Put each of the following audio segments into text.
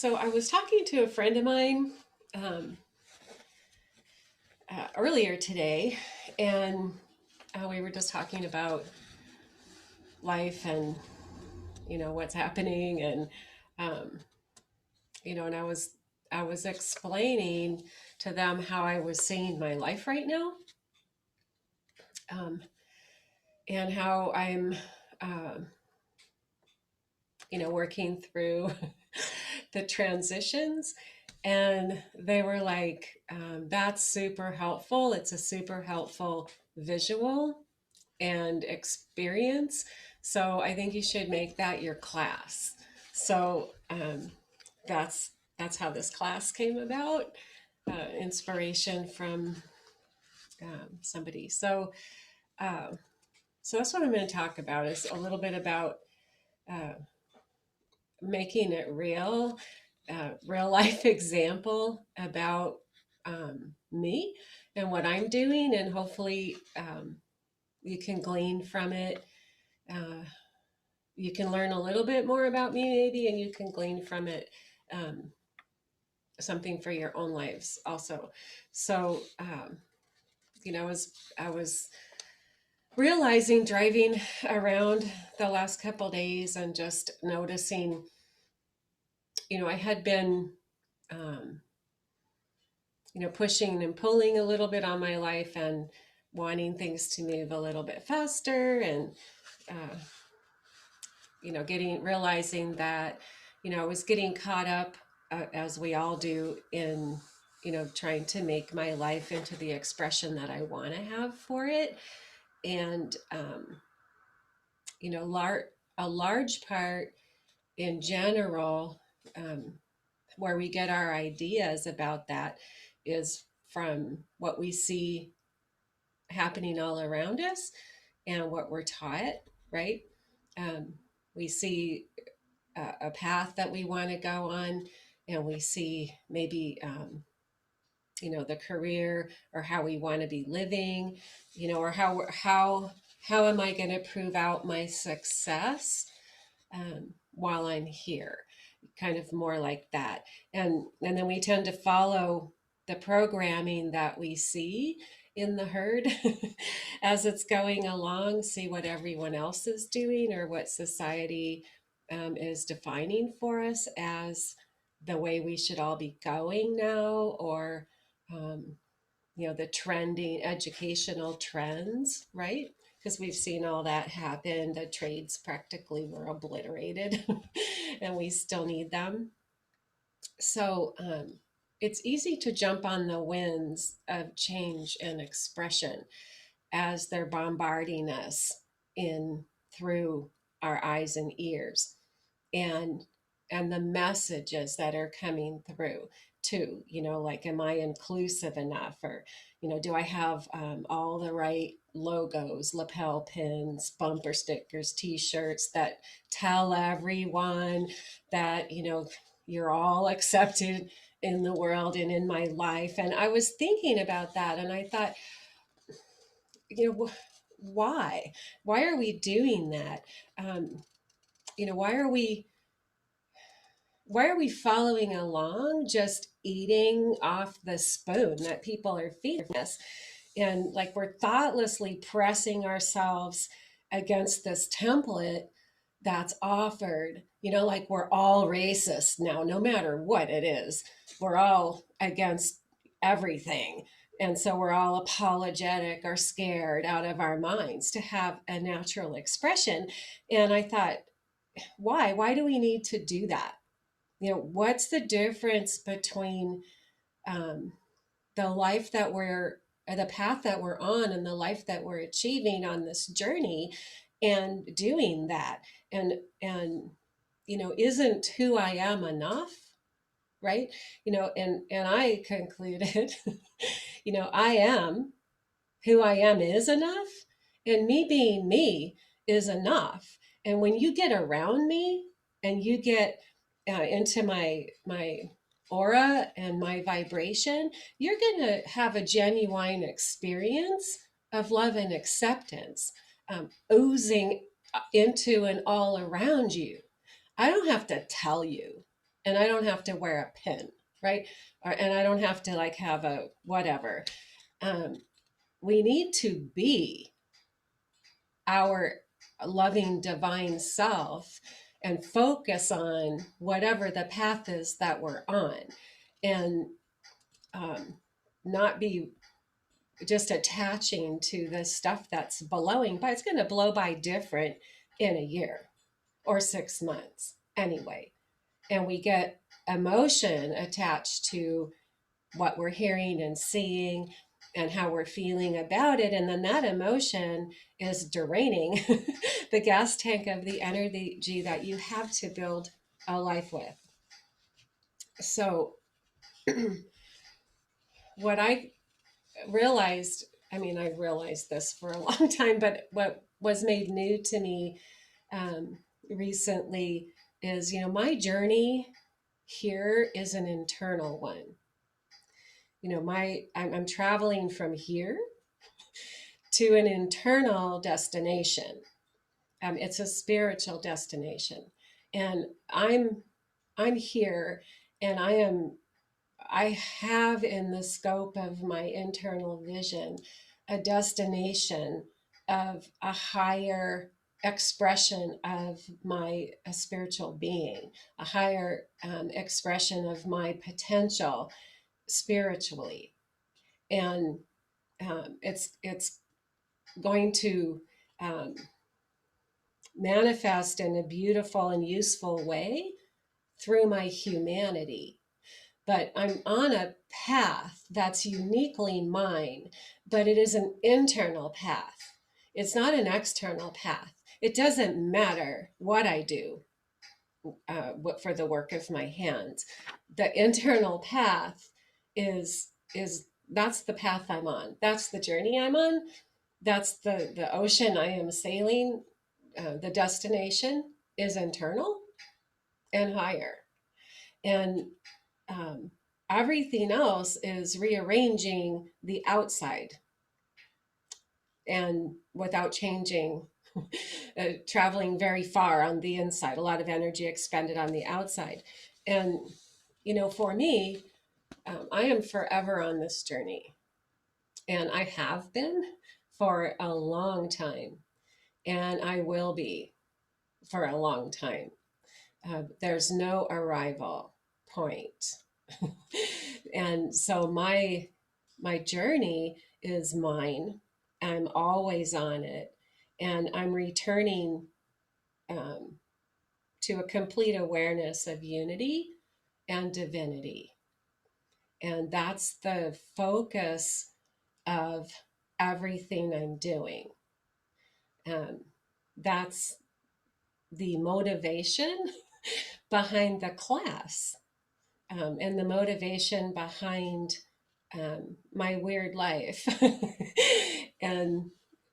So I was talking to a friend of mine um, earlier today, and we were just talking about life and what's happening, and um, and I was explaining to them how I was seeing my life right now, um, and how I'm um working through the transitions. And they were like, that's super helpful. It's a super helpful visual and experience. So I think you should make that your class. So that's that's how this class came about. Inspiration from somebody. Uh, so that's what I'm going to talk about is a little bit about uh, making it real, real life example about me and what I'm doing, and hopefully you can glean from it. Uh, you can learn a little bit more about me, maybe, and you can glean from it um, something for your own lives also. So, as I was realizing driving around the last couple days and just noticing, I had been um, pushing and pulling a little bit on my life and wanting things to move a little bit faster, and uh, realizing that, I was getting caught up, as we all do, in, trying to make my life into the expression that I want to have for it. And, a large part in general, um, where we get our ideas about that is from what we see happening all around us and what we're taught, right? Um, we see a path that we want to go on, and we see maybe, the career or how we want to be living, or how am I going to prove out my success while I'm here, kind of more like that. And then we tend to follow the programming that we see in the herd as it's going along, see what everyone else is doing or what society is defining for us as the way we should all be going now, or um, the trending educational trends, right? Because we've seen all that happen. The trades practically were obliterated, and we still need them. So it's easy to jump on the winds of change and expression as they're bombarding us in through our eyes and ears, and the messages that are coming through too, like, am I inclusive enough, or do I have all the right logos, lapel pins, bumper stickers, t-shirts that tell everyone that you're all accepted in the world and in my life. And I was thinking about that, and I thought, why are we doing that? um, why are we following along, just eating off the spoon that people are feeding us? And like, we're thoughtlessly pressing ourselves against this template that's offered, like we're all racist now, no matter what it is. We're all against everything. And so we're all apologetic or scared out of our minds to have a natural expression. And I thought, why do we need to do that? What's the difference between um, the life that we're the path that we're on and the life that we're achieving on this journey, and doing that, and isn't who I am enough, right? And I concluded, I am who I am is enough, and me being me is enough. And when you get around me and you get into my aura and my vibration, you're going to have a genuine experience of love and acceptance, oozing into and all around you. I don't have to tell you. and I don't have to wear a pin, right? And I don't have to like have a whatever. Um, we need to be our loving divine self and focus on whatever the path is that we're on, and um, not be just attaching to the stuff that's blowing by. It's going to blow by different in a year or 6 months anyway. And we get emotion attached to what we're hearing and seeing and how we're feeling about it. And then that emotion is draining the gas tank of the energy that you have to build a life with. So, what I realized, I mean, I realized this for a long time, but what was made new to me um, recently is, my journey here is an internal one. I'm traveling from here to an internal destination. It's a spiritual destination, and I'm here, and I have in the scope of my internal vision a destination of a higher expression of my spiritual being, a higher expression of my potential spiritually, and it's going to um, manifest in a beautiful and useful way through my humanity. But I'm on a path that's uniquely mine, but it is an internal path. It's not an external path. It doesn't matter what I do for the work of my hands. The internal path is that's the path I'm on. That's the journey I'm on. That's the ocean I am sailing. The destination is internal and higher, and um, everything else is rearranging the outside and without changing, traveling very far on the inside, a lot of energy expended on the outside. And, for me, I am forever on this journey, and I have been for a long time, and I will be for a long time. There's no arrival point. And so my journey is mine. I'm always on it, and I'm returning um, to a complete awareness of unity and divinity. And that's the focus of everything I'm doing. That's the motivation behind the class, and the motivation behind my weird life and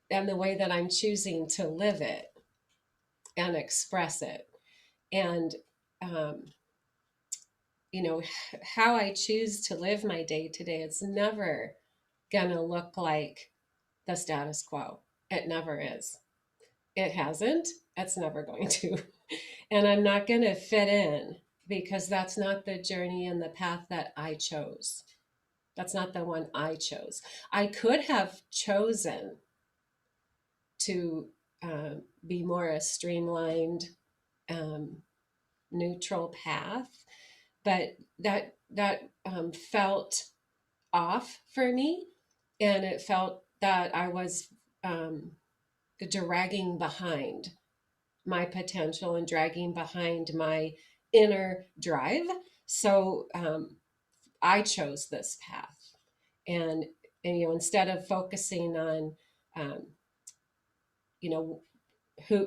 the way that I'm choosing to live it and express it. And um, how I choose to live my day to day, it's never gonna look like the status quo. It never is. It hasn't. It's never going to. And I'm not gonna fit in, because that's not the journey and the path that I chose. That's not the one I chose. I could have chosen to be more a streamlined, um, neutral path, but that felt off for me, and it felt that I was um, dragging behind my potential and dragging behind my inner drive. So I chose this path, and instead of focusing on um, you know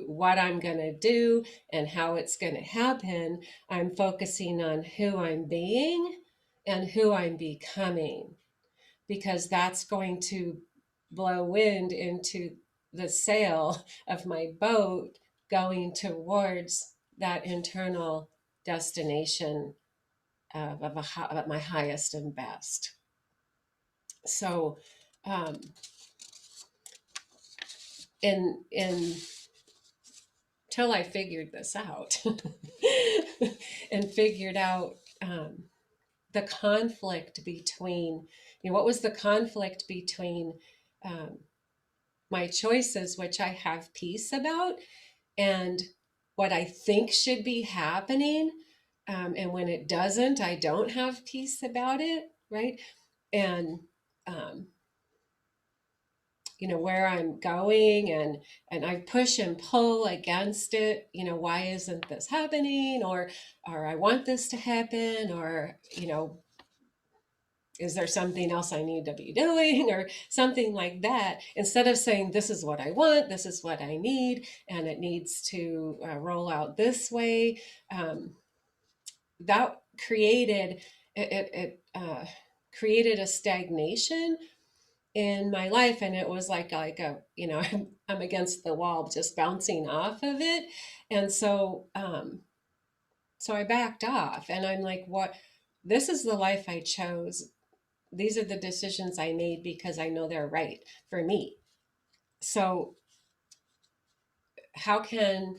what I'm going to do and how it's going to happen, I'm focusing on who I'm being and who I'm becoming, because that's going to blow wind into the sail of my boat going towards that internal destination of my highest and best. So in till I figured this out and figured out the conflict between, what was the conflict between um, my choices, which I have peace about, and what I think should be happening. And when it doesn't, I don't have peace about it, right? And um, where I'm going, and I push and pull against it. Why isn't this happening? Or I want this to happen, or is there something else I need to be doing, or something like that, instead of saying, this is what I want, this is what I need, and it needs to roll out this way. That created it created a stagnation in my life, and it was like a I'm against the wall, just bouncing off of it. And so I backed off, and I'm like, what, this is the life I chose, these are the decisions I made because I know they're right for me. So how can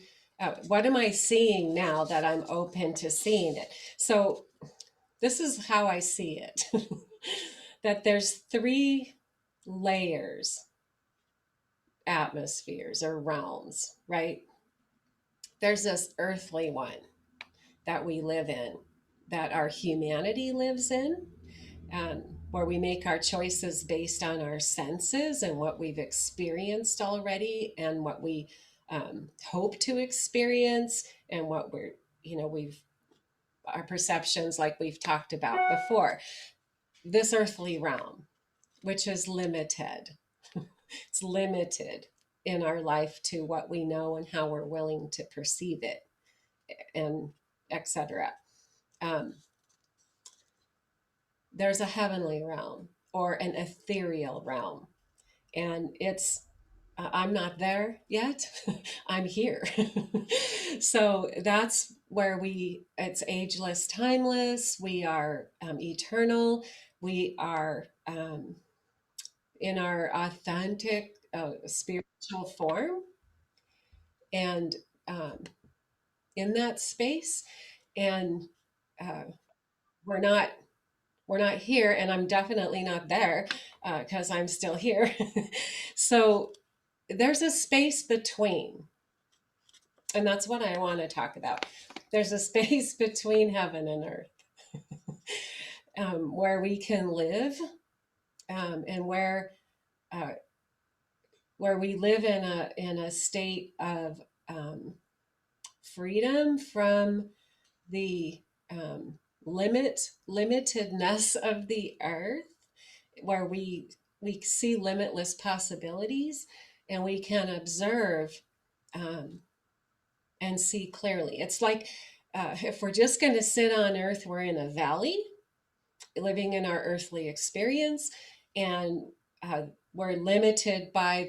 what am I seeing now that I'm open to seeing it? So this is how I see it. That there's three layers, atmospheres or realms, right? There's this earthly one that we live in, that our humanity lives in, where we make our choices based on our senses and what we've experienced already, and what we hope to experience, and what we've, our perceptions, like we've talked about before. This earthly realm, which is limited, it's limited in our life to what we know and how we're willing to perceive it, and etc. Um, there's a heavenly realm, or an ethereal realm, and I'm not there yet. I'm here. So that's where it's ageless, timeless. We are eternal. We are in our authentic spiritual form, and um, in that space. And uh, we're not we're not here, and I'm definitely not there because I'm still here. So there's a space between, and that's what I want to talk about. There's a space between heaven and earth, where we can live, and uh, where we live in a state of um, freedom from the um, limitedness of the earth, where we see limitless possibilities, and we can observe um, and see clearly. It's like if we're just going to sit on earth, we're in a valley living in our earthly experience, and we're limited by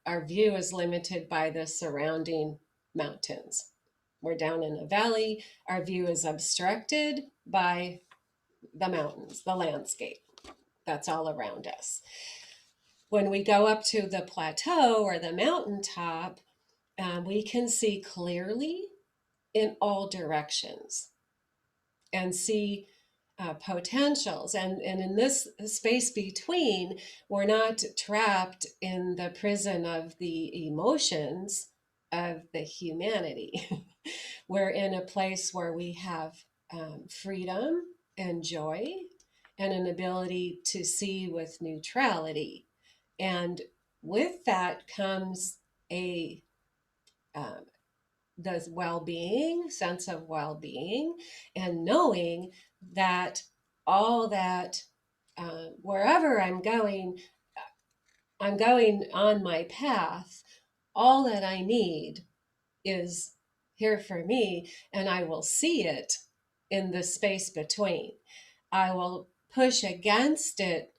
our view is limited by the surrounding mountains. We're down in a valley, our view is obstructed by the mountains, the landscape that's all around us. When we go up to the plateau or the mountaintop, we can see clearly in all directions and see potentials. And in this space between, we're not trapped in the prison of the emotions of the humanity. We're in a place where we have freedom and joy, and an ability to see with neutrality. And with that comes a um, the well-being, sense of well-being, and knowing that all that wherever I'm going on my path. All that I need is here for me, and I will see it in the space between. I will push against it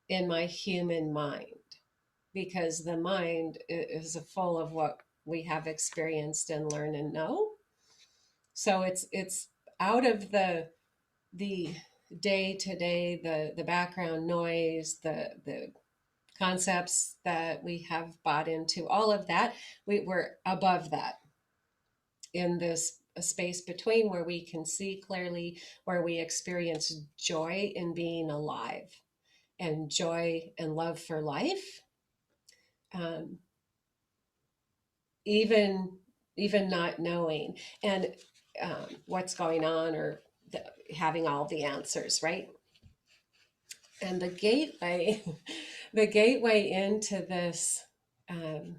in my human mind, because the mind is full of what we have experienced and learn and know. So it's out of the day to day, the background noise, the concepts that we have bought into, all of that. We're above that. in this space between, where we can see clearly, where we experience joy in being alive and joy and love for life, um, even even not knowing and what's going on, or having all the answers, right? And the gateway, the gateway into this, um,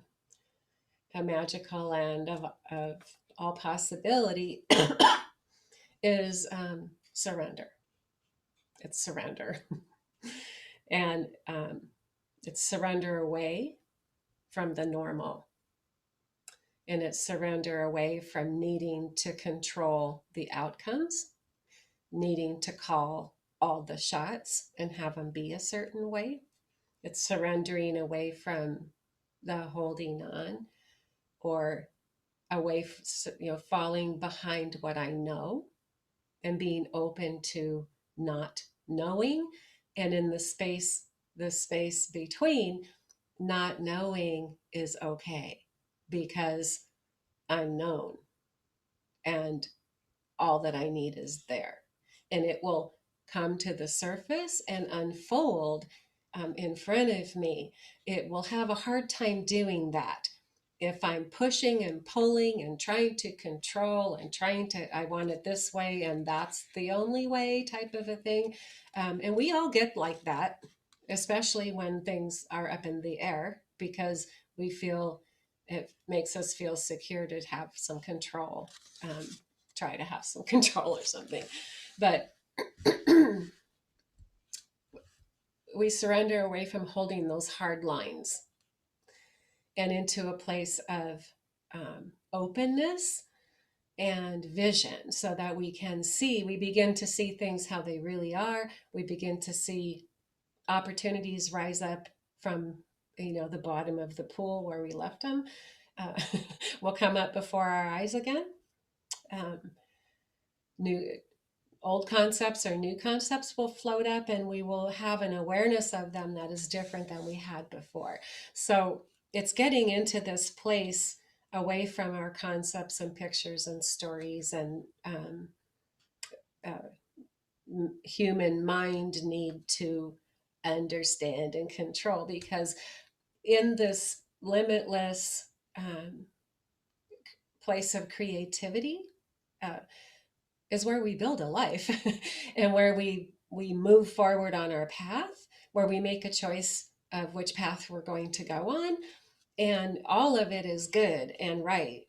a magical land of all possibility, is surrender. It's surrender. And it's surrender away from the normal. And it's surrender away from needing to control the outcomes, needing to call all the shots and have them be a certain way. It's surrendering away from the holding on, or away, falling behind what I know, and being open to not knowing. And in the space between, not knowing is okay, because I'm known, and all that I need is there. And it will come to the surface and unfold in front of me. It will have a hard time doing that if I'm pushing and pulling and trying to control and I want it this way and that's the only way, type of a thing. And we all get like that, especially when things are up in the air, because we feel it makes us feel secure to have some control. Try to have some control or something. But we surrender away from holding those hard lines, and into a place of openness and vision, so that we begin to see things how they really are. We begin to see opportunities rise up from, the bottom of the pool where we left them, uh, will come up before our eyes again. Um, new Old concepts or new concepts will float up, and we will have an awareness of them that is different than we had before. So it's getting into this place away from our concepts and pictures and stories and uh, human mind need to understand and control, because in this limitless place of creativity, uh, is where we build a life and where we move forward on our path, where we make a choice of which path we're going to go on. And all of it is good and right,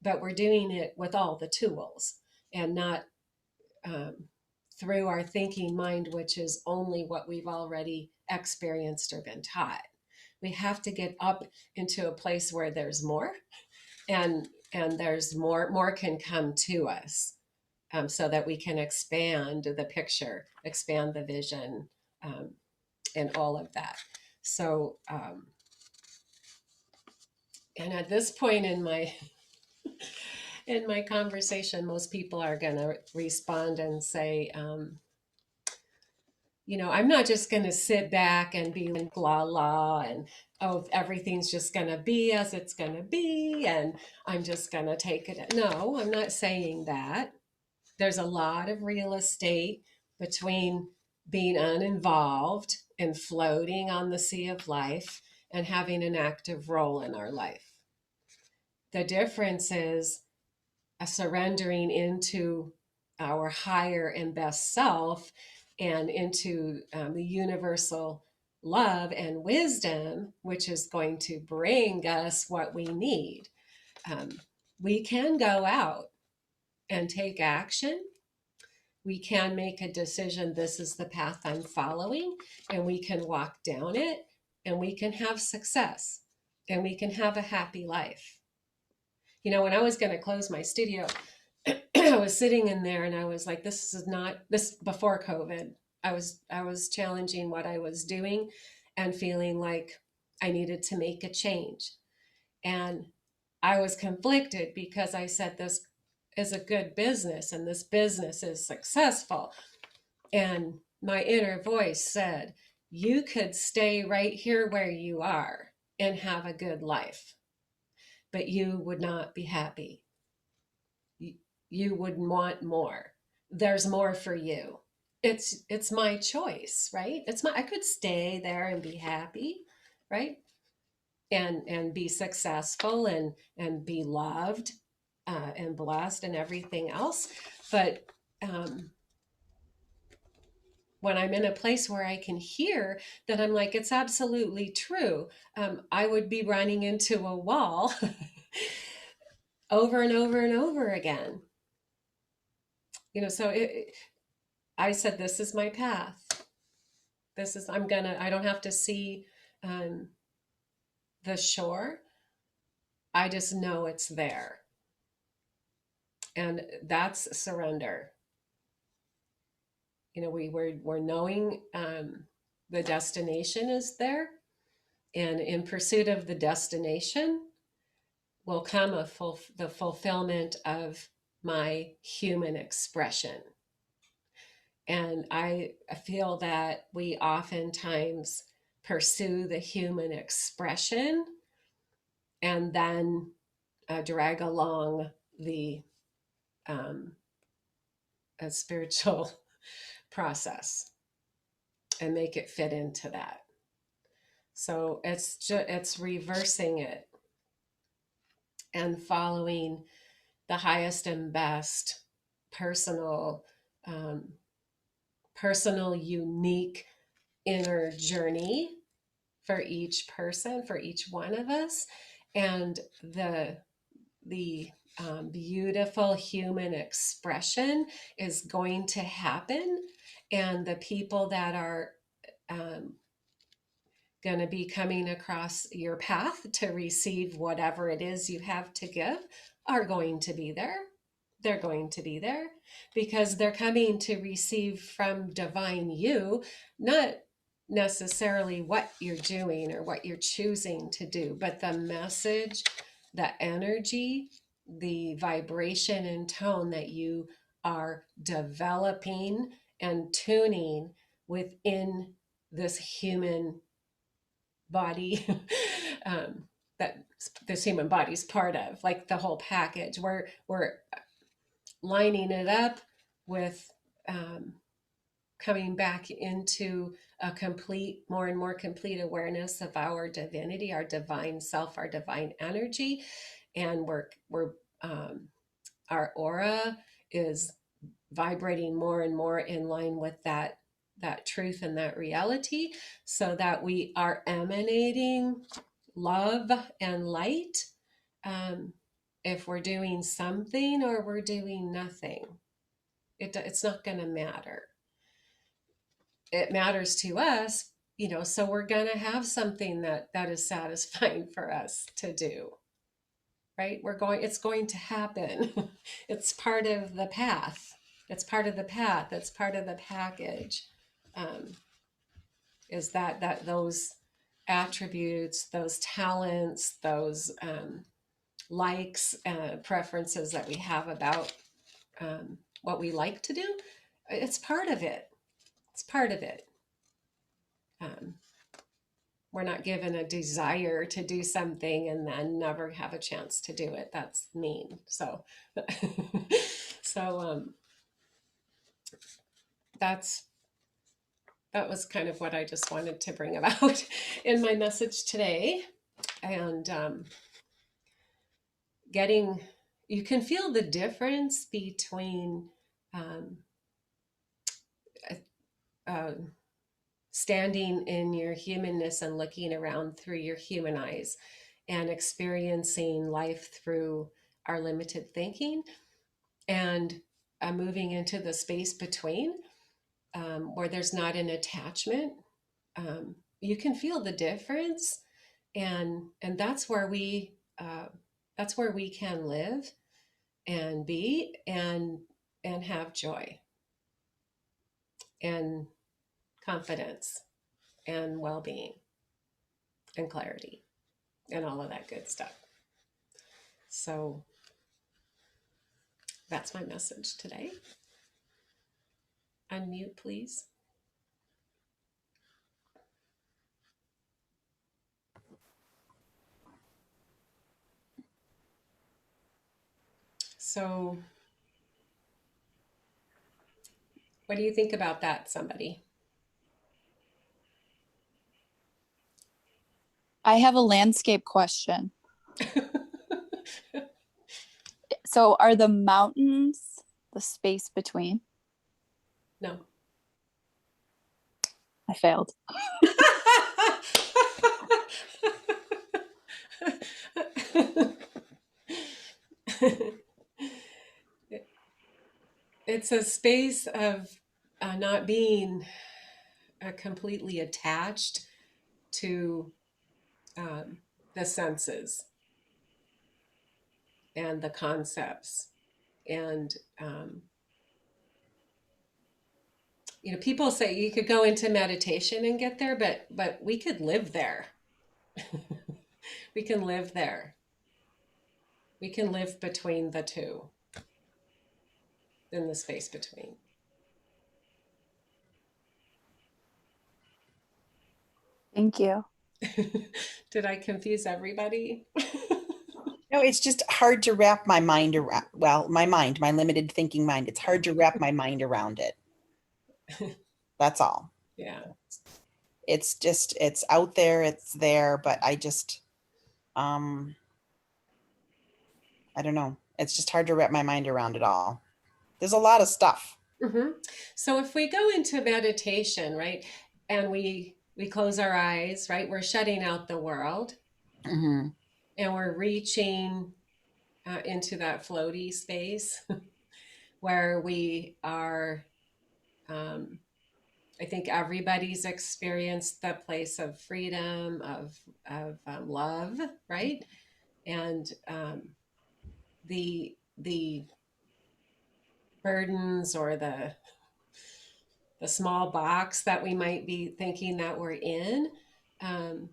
but we're doing it with all the tools, and not um, through our thinking mind, which is only what we've already experienced or been taught. We have to get up into a place where there's more, and there's more can come to us, so that we can expand the picture, expand the vision, um, and all of that. So, and at this point in my conversation, most people are going to respond and say, I'm not just going to sit back and be like, la la, and oh, everything's just going to be as it's going to be, and I'm just going to take it. No, I'm not saying that. There's a lot of real estate between being uninvolved and floating on the sea of life and having an active role in our life. The difference is a surrendering into our higher and best self, and into the universal love and wisdom, which is going to bring us what we need. We can go out and take action. We can make a decision, this is the path I'm following, and we can walk down it, and we can have success, and we can have a happy life. When I was going to close my studio, I was sitting in there and I was like, this is not this before COVID. I was challenging what I was doing and feeling like I needed to make a change. And I was conflicted, because I said, this is a good business and this business is successful. And my inner voice said, you could stay right here where you are and have a good life, but you would not be happy. you would want more. There's more for you. It's my choice, right? It's my I could stay there and be happy, right? And be successful and be loved and blessed and everything else. But um, when I'm in a place where I can hear that, I'm like, it's absolutely true. I would be running into a wall over and over and over again. I said, this is my path. I don't have to see um, the shore. I just know it's there. And that's surrender. We're knowing the destination is there. And in pursuit of the destination will come the fulfillment of my human expression. And I feel that we oftentimes pursue the human expression and then drag along the spiritual process and make it fit into that. So it's reversing it and following the highest and best personal, um, personal, unique inner journey for each person, for each one of us, and the beautiful human expression is going to happen, and the people that are um, going to be coming across your path to receive whatever it is you have to give are going to be there. They're going to be there because they're coming to receive from divine you, not necessarily what you're doing or what you're choosing to do, but the message, the energy, the vibration and tone that you are developing and tuning within this human body um, that this human body is part of, like the whole package. We're lining it up with um, coming back into a complete, more and more complete awareness of our divinity, our divine self, our divine energy, and we're our aura is vibrating more and more in line with that truth and that reality, so that we are emanating love and light, um, if we're doing something or we're doing nothing. It's not going to matter. It matters to us, so we're going to have something that is satisfying for us to do, right? It's going to happen. It's part of the path. It's part of the path. It's part of the package. Um, is that those attributes, those talents, those likes, preferences that we have about what we like to do? It's part of it. It's part of it. Um, we're not given a desire to do something and then never have a chance to do it. That's mean. So, so that was kind of what I just wanted to bring about in my message today. And you can feel the difference between um, uh, standing in your humanness and looking around through your human eyes and experiencing life through our limited thinking, and moving into the space between, where there's not an attachment. You can feel the difference, and that's where we can live and be and have joy and confidence and well-being and clarity and all of that good stuff. So that's my message today. Unmute, please. So, what do you think about that, somebody? I have a landscape question. So are the mountains the space between? No. I failed. It's a space of not being completely attached to um, the senses and the concepts. And, people say you could go into meditation and get there, but we could live there. We can live there. We can live between the two, in the space between. Thank you. Did I confuse everybody? No, it's just hard to wrap my mind around. Well, my limited thinking mind, it's hard to wrap my mind around it. That's all. Yeah. It's just, it's out there, it's there, but I don't know. It's just hard to wrap my mind around it all. There's a lot of stuff. Mm-hmm. So if we go into meditation, right, and we close our eyes, right, we're shutting out the world, Mm-hmm. and we're reaching into that floaty space where we are. I think everybody's experienced the place of freedom, of love, right, and the burdens or the small box that we might be thinking that we're in um,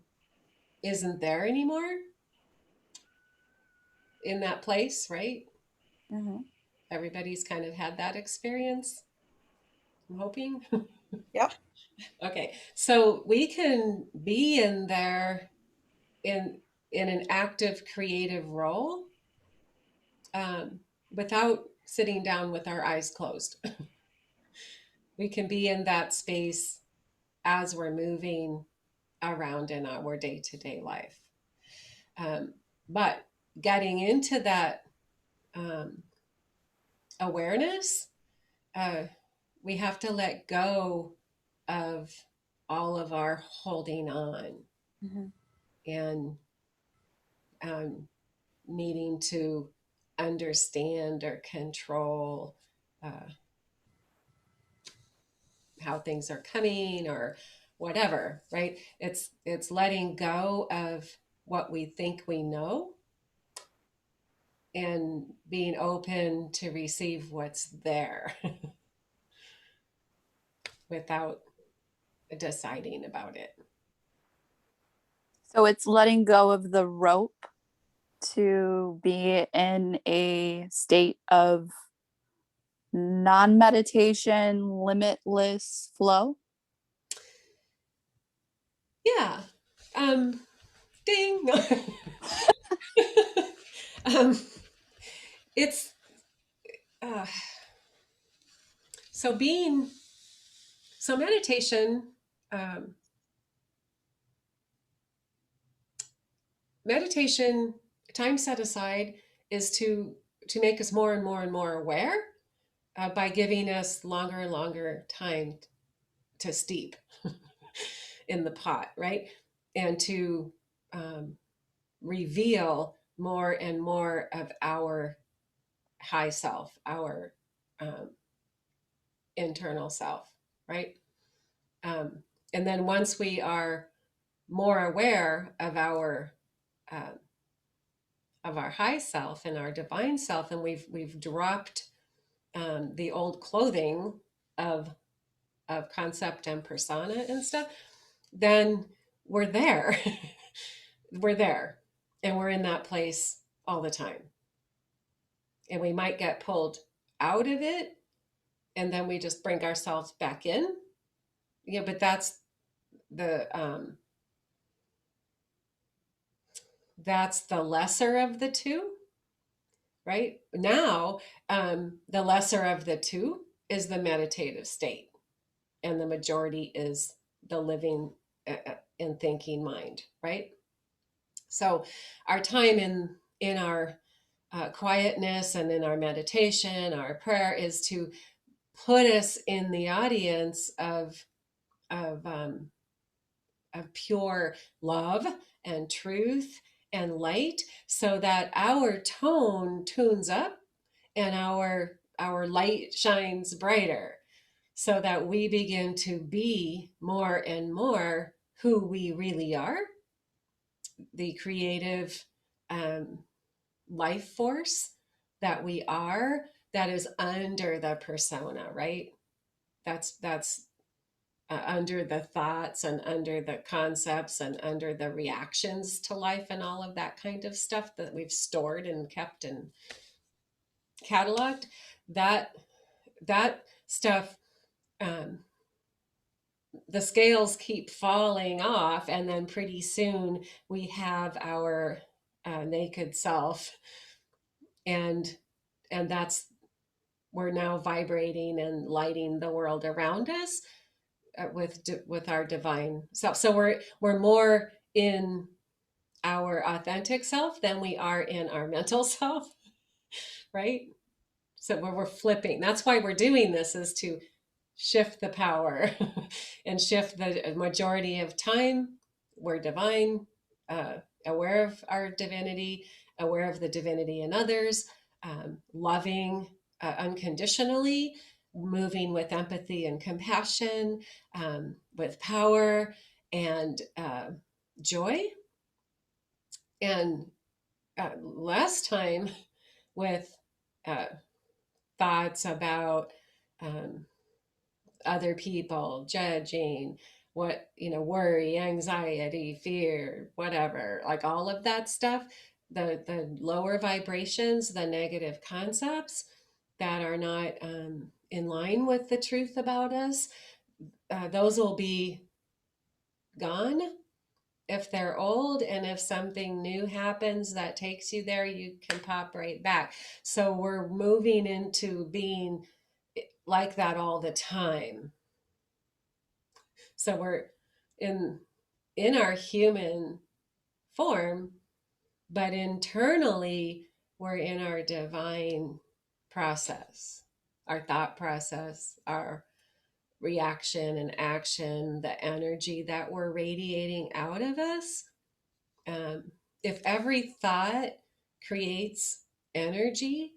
isn't there anymore in that place, right? Mm-hmm. Everybody's kind of had that experience, I'm hoping. Yep. Okay, so we can be in there in in an active creative role um, without sitting down with our eyes closed. We can be in that space as we're moving around in our day-to-day life. Um, but getting into that um, awareness, uh, we have to let go of all of our holding on Mm-hmm. and um, needing to understand or control uh, how things are coming or whatever, right? It's letting go of what we think we know and being open to receive what's there without deciding about it. So it's letting go of the rope to be in a state of non meditation, limitless flow. Yeah. Ding. um, it's uh, so being so meditation. Um, meditation time set aside is to make us more and more and more aware by giving us longer and longer time to steep in the pot, right? And to um, reveal more and more of our high self, our um, internal self, right? Um, and then once we are more aware uh, of our high self and our divine self, and we've dropped the old clothing of of concept and persona and stuff, then we're there. We're there, and we're in that place all the time. And we might get pulled out of it, and then we just bring ourselves back in. Yeah, but the that's the lesser of the two, right? Now, the lesser of the two is the meditative state, and the majority is the living and thinking mind, right? So, our time in our quietness and in our meditation, our prayer is to put us in the audience of um, of pure love and truth and light, so that our tone tunes up and our light shines brighter, so that we begin to be more and more who we really are, the creative um, life force that we are, that is under the persona, right? That's under the thoughts and under the concepts and under the reactions to life and all of that kind of stuff that we've stored and kept and cataloged. That stuff, um, the scales keep falling off, and then pretty soon we have our naked self, and that's, we're now vibrating and lighting the world around us with our divine self. So we're more in our authentic self than we are in our mental self, right? So we're flipping. That's why we're doing this, is to shift the power and shift the majority of time. We're divine, aware of our divinity, aware of the divinity in others, loving unconditionally, moving with empathy and compassion, with power and joy, and less time with uh, thoughts about um, other people, judging, worry, anxiety, fear, whatever, like all of that stuff, the lower vibrations, the negative concepts that are not in line with the truth about us, those will be gone if they're old. And if something new happens that takes you there, you can pop right back. So we're moving into being like that all the time. So we're in our human form, but internally we're in our divine process, our thought process, our reaction and action, the energy that we're radiating out of us. If every thought creates energy,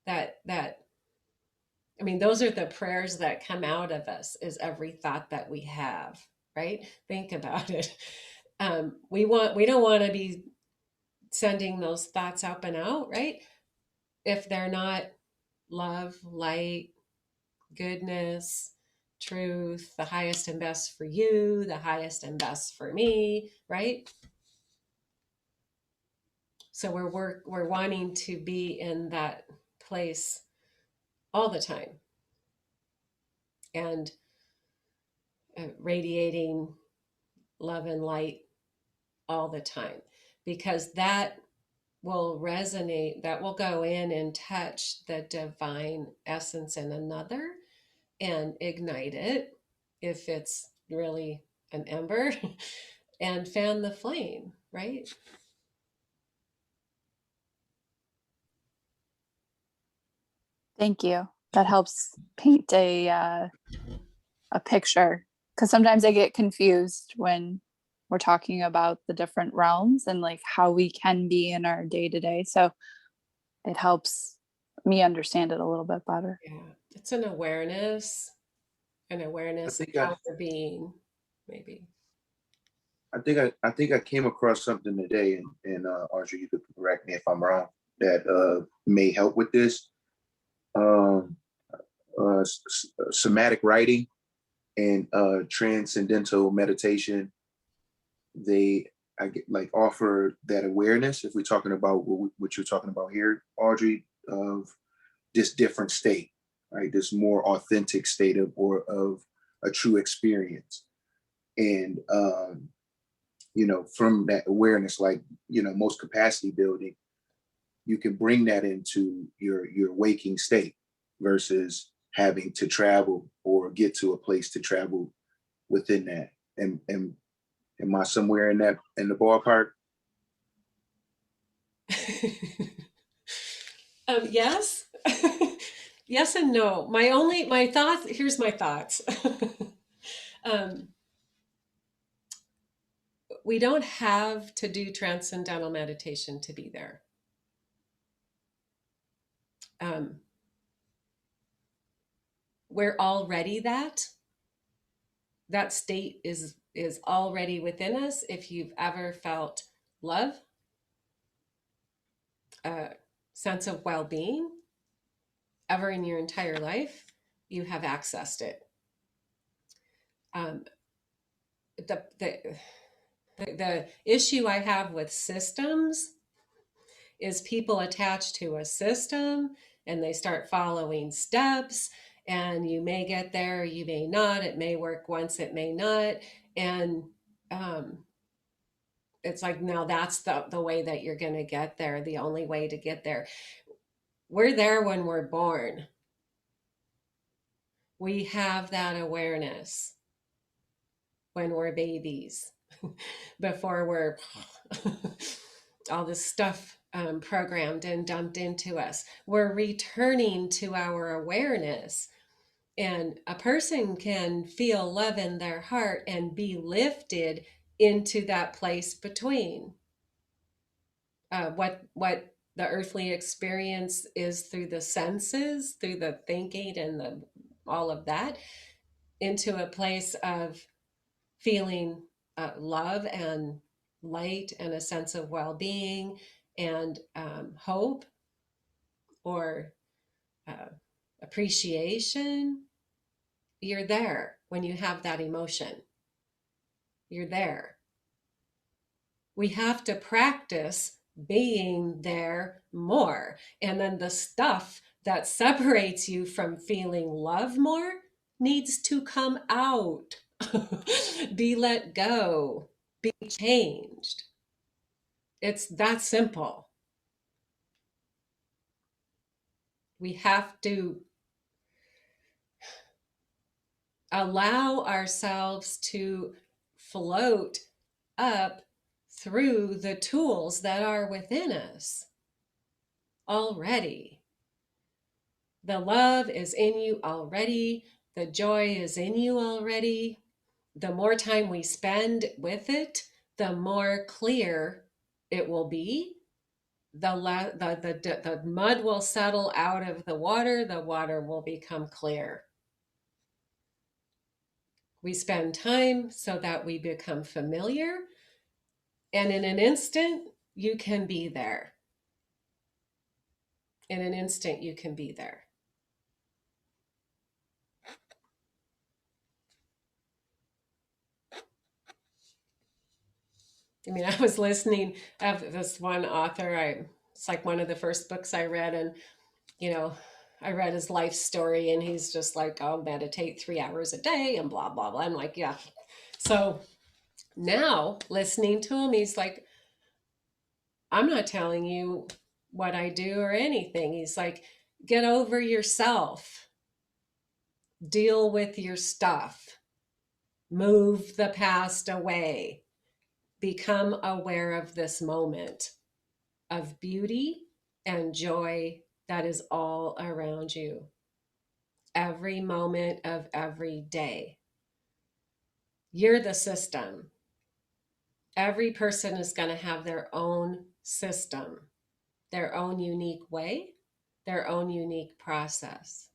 that I mean, those are the prayers that come out of us, is every thought that we have, right? Think about it. We don't want to be sending those thoughts up and out, right? If they're not love, light, goodness, truth, the highest and best for you, the highest and best for me, right? So we're wanting to be in that place all the time, and radiating love and light all the time, because that will resonate, that will go in and touch the divine essence in another and ignite it, if it's really an ember, and fan the flame, right? Thank you. That helps paint a picture, because sometimes I get confused when we're talking about the different realms and like how we can be in our day to day. So it helps me understand it a little bit better. Yeah, it's an awareness I of think how we're being, maybe. I think I came across something today, and Audrey, you could correct me if I'm wrong, that may help with this. Um, Somatic writing and transcendental meditation, they like offer that awareness. If we're talking about what you're talking about here, Audrey, of this different state, right? This more authentic state of a true experience, and from that awareness, like most capacity building, you can bring that into your waking state versus having to travel or get to a place to travel within that. And am I somewhere in the ballpark? Yes. Yes and no. My thoughts, here's my thoughts. um, we don't have to do transcendental meditation to be there. Um, we're already that. That state is already within us. If you've ever felt love, a sense of well-being, ever in your entire life, you have accessed it. Um, the issue I have with systems is people attach to a system and they start following steps, and you may get there, you may not. It may work once, it may not. And it's like, now that's the way that you're going to get there, the only way to get there. We're there when we're born. We have that awareness when we're babies, before we're all this stuff programmed and dumped into us. We're returning to our awareness. And a person can feel love in their heart and be lifted into that place between what the earthly experience is through the senses, through the thinking and the all of that, into a place of feeling love and light and a sense of well-being and hope or appreciation. You're there when you have that emotion. You're there. We have to practice being there more. And then the stuff that separates you from feeling love more needs to come out, be let go, be changed. It's that simple. We have to allow ourselves to float up through the tools that are within us already. The love is in you already. The joy is in you already. The more time we spend with it, the more clear it will be. The mud will settle out of the water will become clear. We spend time so that we become familiar, and in an instant, you can be there. In an instant, you can be there. I mean, I was listening, I have this one author, it's like one of the first books I read, and, you know, I read his life story, and he's just like, I'll meditate 3 hours a day and blah, blah, blah. I'm like, yeah. So now listening to him, he's like, I'm not telling you what I do or anything. He's like, get over yourself, deal with your stuff, move the past away, become aware of this moment of beauty and joy that is all around you, every moment of every day. You're the system. Every person is going to have their own system, their own unique way, their own unique process.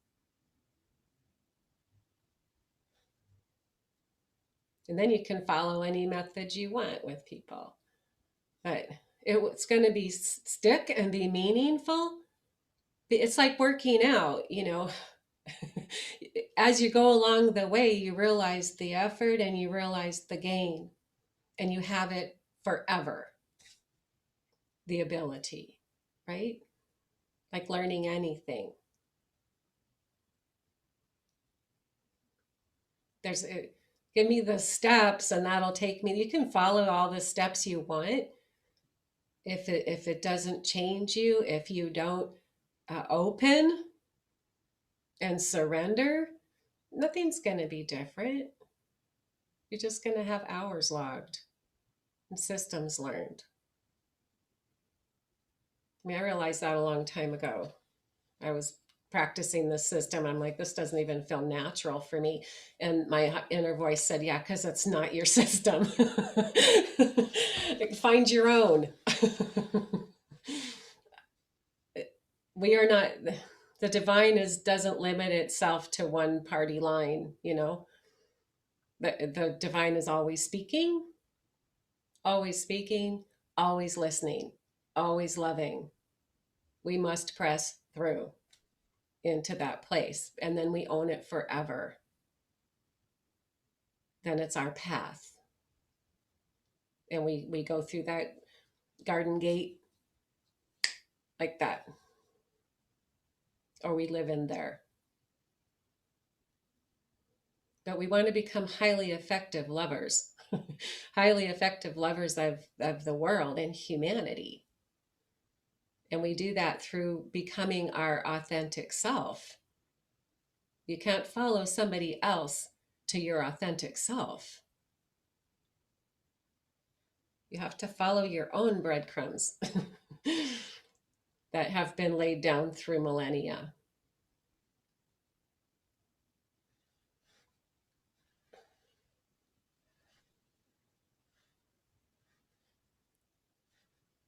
And then you can follow any method you want with people. But it's going to be stick and be meaningful. It's like working out, you know. As you go along the way, you realize the effort and you realize the gain, and you have it forever. The ability, right? Like learning anything. Give me the steps and that'll take me. You can follow all the steps you want, if it doesn't change you, if you don't open and surrender, nothing's going to be different. You're just going to have hours logged and systems learned. I mean, I realized that a long time ago. I was practicing this system. I'm like, this doesn't even feel natural for me. And my inner voice said, yeah, because it's not your system. Find your own. We are not, the divine doesn't limit itself to one party line, you know. The divine is always speaking, always listening, always loving. We must press through into that place, and then we own it forever. Then it's our path. And we go through that garden gate like that. Or we live in there. But we want to become highly effective lovers, highly effective lovers of the world and humanity. And we do that through becoming our authentic self. You can't follow somebody else to your authentic self. You have to follow your own breadcrumbs that have been laid down through millennia.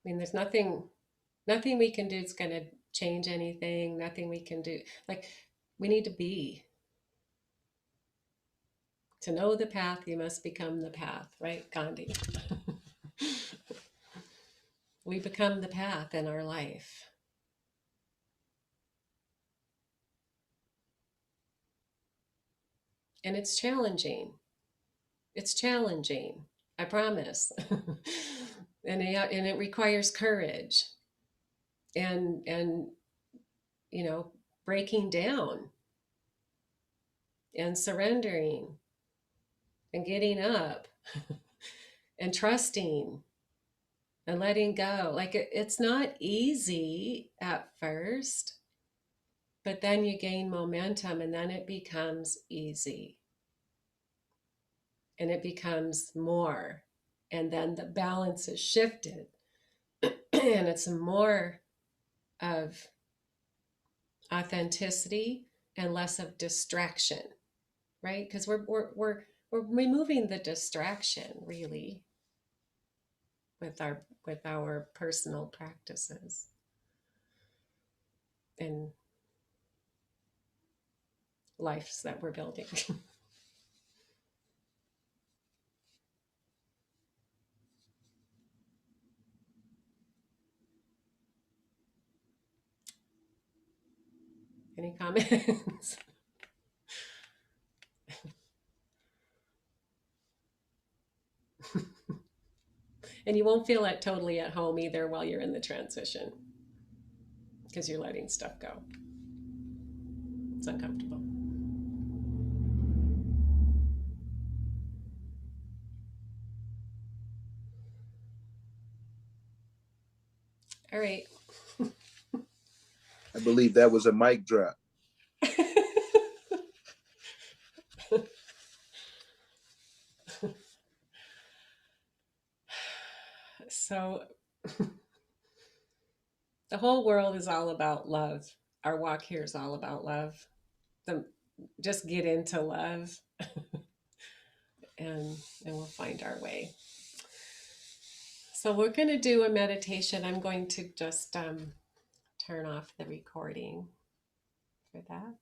I mean, there's nothing we can do that's going to change anything. Nothing we can do. Like, we need to be. To know the path, you must become the path, right, Gandhi? We become the path in our life. And it's challenging. It's challenging, I promise. And it requires courage and you know, breaking down and surrendering and getting up and trusting and letting go. Like it's not easy at first, but then you gain momentum and then it becomes easy. And it becomes more. And then the balance is shifted. And it's more of authenticity and less of distraction, right? Because we're removing the distraction really with our personal practices and lives that we're building. Any comments? And you won't feel that totally at home either while you're in the transition because you're letting stuff go. It's uncomfortable. All right. I believe that was a mic drop. So the whole world is all about love. Our walk here is all about love. Just get into love and we'll find our way. So we're going to do a meditation. I'm going to just turn off the recording for that.